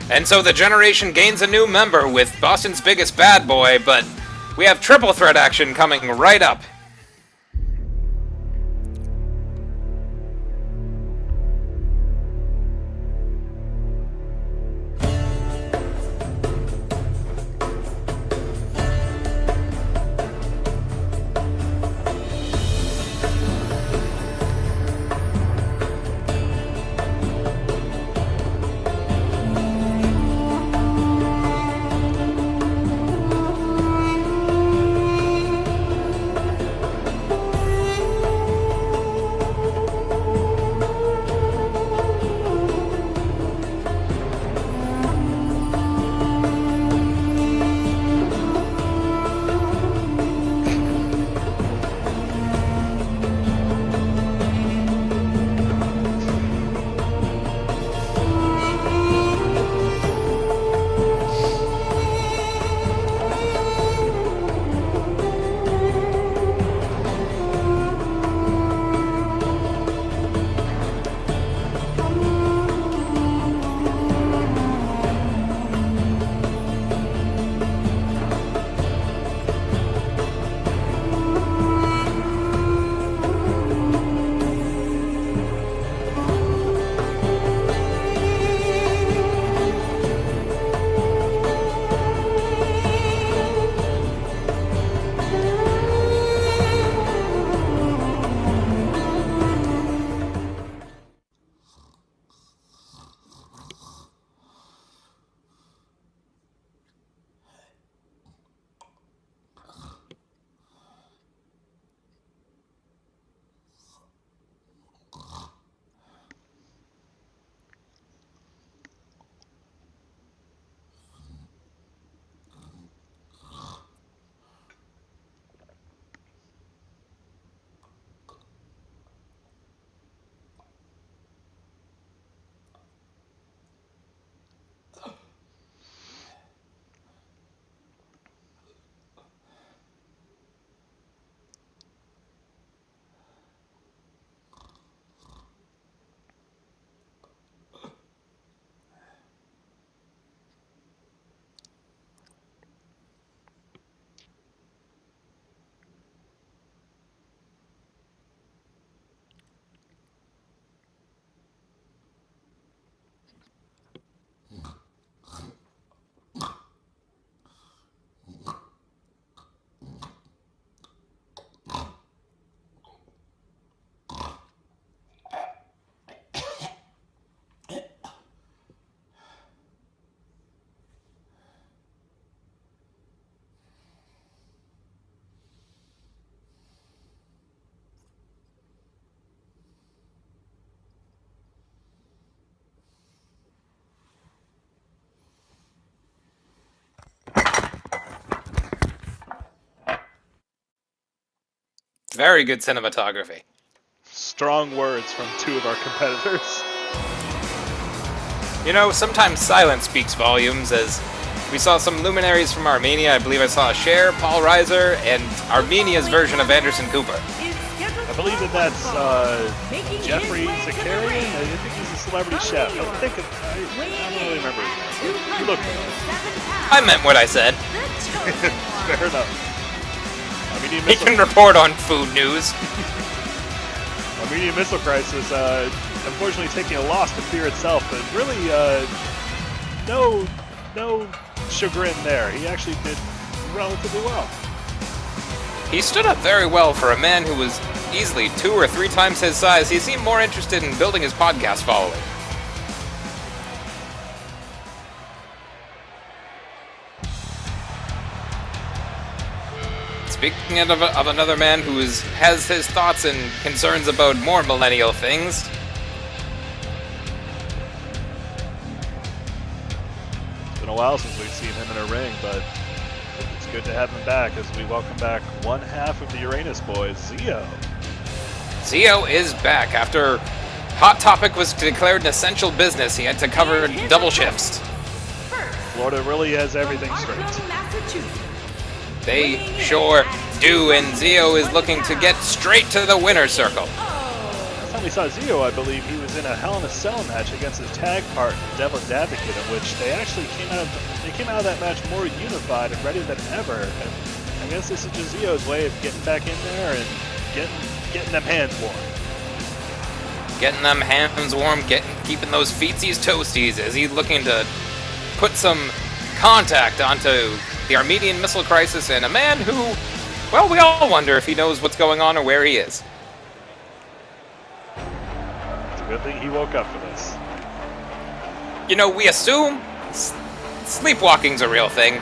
And so the generation gains a new member with Boston's biggest bad boy, but we have triple threat action coming right up. Very good cinematography. Strong words from two of our competitors. You know, sometimes silence speaks volumes, as we saw some luminaries from Armenia. I believe I saw Cher, Paul Reiser, and Armenia's version of Anderson Cooper. I believe that's Jeffrey Zakarian. I think he's a celebrity chef. I don't really remember his name. You look it up. I meant what I said. Fair enough. He can report on food news. Armenian Missile Crisis, unfortunately taking a loss to fear itself, but really no chagrin there. He actually did relatively well. He stood up very well for a man who was easily 2 or 3 times his size. He seemed more interested in building his podcast following. Speaking of another man who has his thoughts and concerns about more millennial things. It's been a while since we've seen him in a ring, but it's good to have him back as we welcome back one half of the Uranus boys, Zio. Zio is back. After Hot Topic was declared an essential business, he had to cover double shifts. Florida really has everything straight. They sure do, and Zio is looking to get straight to the winner's circle. Last time we saw Zio, I believe he was was in a Hell in a Cell match against his tag partner, Devil's Advocate, in which they actually came out of that match more unified and ready than ever. And I guess this is just Zio's way of getting back in there and getting them hands warm. Getting them hands warm, keeping those feetsies toasties as he's looking to put some contact onto the Armenian missile crisis and a man who, well, we all wonder if he knows what's going on or where he is. It's a good thing he woke up for this. You know, we assume sleepwalking's a real thing.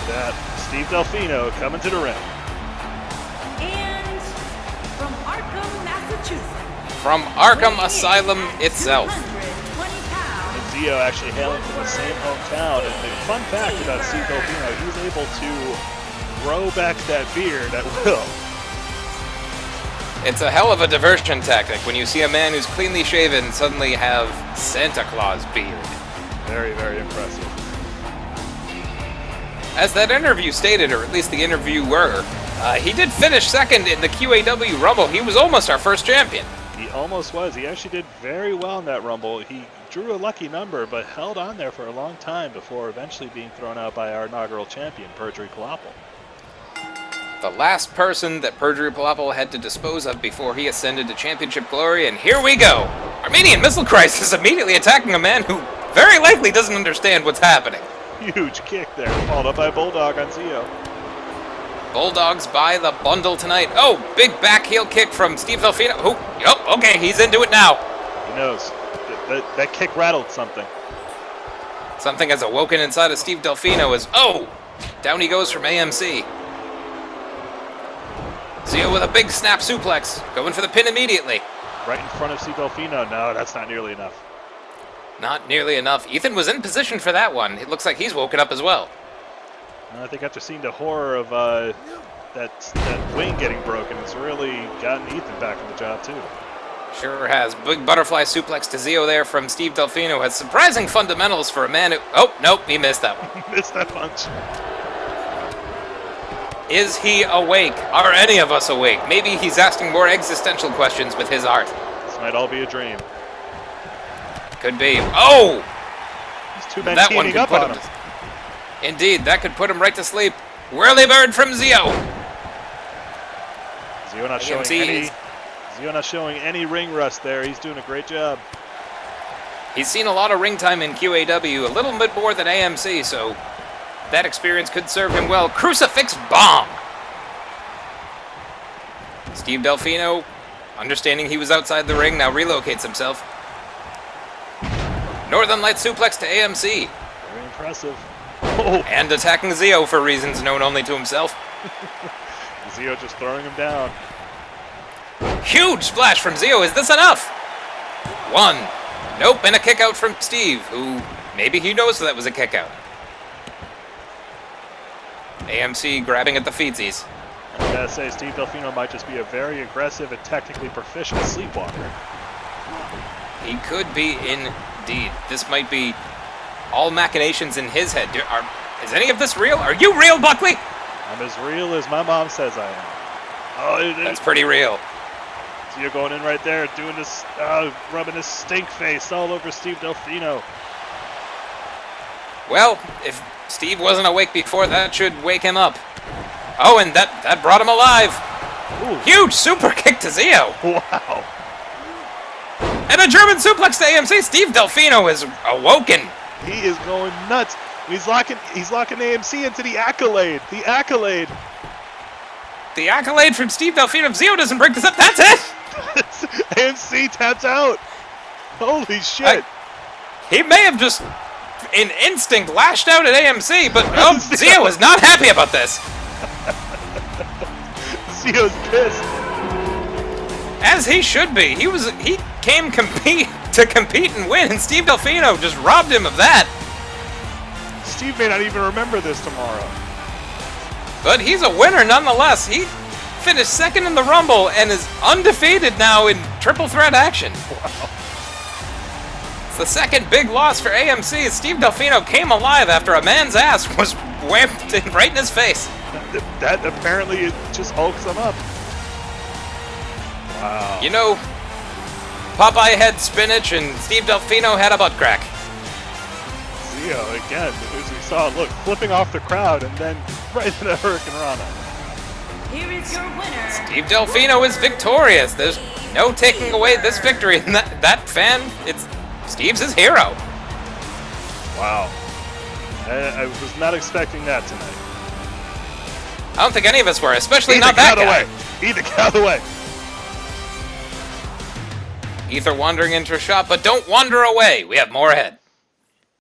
That Steve Delfino coming to the ring. And from Arkham, Massachusetts. From Arkham Asylum itself. And Zio actually hailing from the same hometown. And the fun fact about Steve Delfino, he's able to grow back that beard at will. It's a hell of a diversion tactic when you see a man who's cleanly shaven suddenly have Santa Claus beard. Very, very impressive. As that interview stated, or at least the interviewer, he did finish second in the QAW Rumble. He was almost our first champion. He almost was. He actually did very well in that Rumble. He drew a lucky number, but held on there for a long time before eventually being thrown out by our inaugural champion, Perjury Palapal. The last person that Perjury Palapal had to dispose of before he ascended to championship glory, and here we go! Armenian Missile Crisis immediately attacking a man who very likely doesn't understand what's happening. Huge kick there, followed up by Bulldog on Zio. Bulldogs by the bundle tonight. Oh, big back heel kick from Steve Delfino. Oh, yep, okay, he's into it now. He knows. That kick rattled something. Something has awoken inside of Steve Delfino as, oh, down he goes from AMC. Zio with a big snap suplex, going for the pin immediately. Right in front of Steve Delfino. No, that's not nearly enough. Not nearly enough. Ethan was in position for that one. It looks like he's woken up as well. I think after seeing the horror of that wing getting broken, it's really gotten Ethan back in the job too. Sure has. Big butterfly suplex to Zio there from Steve Delfino. Has surprising fundamentals for a man who... Oh, nope, he missed that one. Missed that punch. Is he awake? Are any of us awake? Maybe he's asking more existential questions with his art. This might all be a dream. Could be. Oh! These two men teaming up on him. Indeed, that could put him right to sleep. Whirly bird from Zio. Zio not showing any ring rust there. He's doing a great job. He's seen a lot of ring time in QAW, a little bit more than AMC, so that experience could serve him well. Crucifix bomb. Steve Delfino, understanding he was outside the ring, now relocates himself. Northern Light suplex to AMC. Very impressive. Oh. And attacking Zio for reasons known only to himself. Zio just throwing him down. Huge splash from Zio. Is this enough? One. Nope, and a kick out from Steve, who maybe he knows that was a kick out. AMC grabbing at the feetsies. I gotta say, Steve Delfino might just be a very aggressive and technically proficient sleepwalker. He could be indeed. This might be all machinations in his head. Is any of this real? Are you real, Buckley? I'm as real as my mom says I am. Oh, that's pretty real. So you're going in right there, doing this, rubbing his stink face all over Steve Delfino. Well, if Steve wasn't awake before, that should wake him up. Oh, and that brought him alive. Ooh. Huge super kick to Zio. Wow. And a German suplex to AMC. Steve Delfino is awoken. He is going nuts. He's locking AMC into the accolade. The accolade. The accolade from Steve Delfino. If Zio doesn't break this up, that's it. AMC taps out. Holy shit. He may have just, in instinct, lashed out at AMC, but Zio is not happy about this. Zio's pissed. As he should be. He came to compete and win, and Steve Delfino just robbed him of that. Steve may not even remember this tomorrow. But he's a winner nonetheless. He finished second in the Rumble and is undefeated now in triple threat action. Wow. It's the second big loss for AMC. Steve Delfino came alive after a man's ass was whamped right in his face. That apparently just hulks him up. Wow. You know, Popeye had spinach and Steve Delfino had a butt crack. Zio, again, as we saw, look, flipping off the crowd and then right into Hurricane Rana. Here is your winner. Steve Delfino is victorious. There's no taking away this victory. And that fan, Steve's his hero. Wow. I was not expecting that tonight. I don't think any of us were, especially not that guy. Ether, get out of the way. Ether wandering into a shot, but don't wander away. We have more ahead.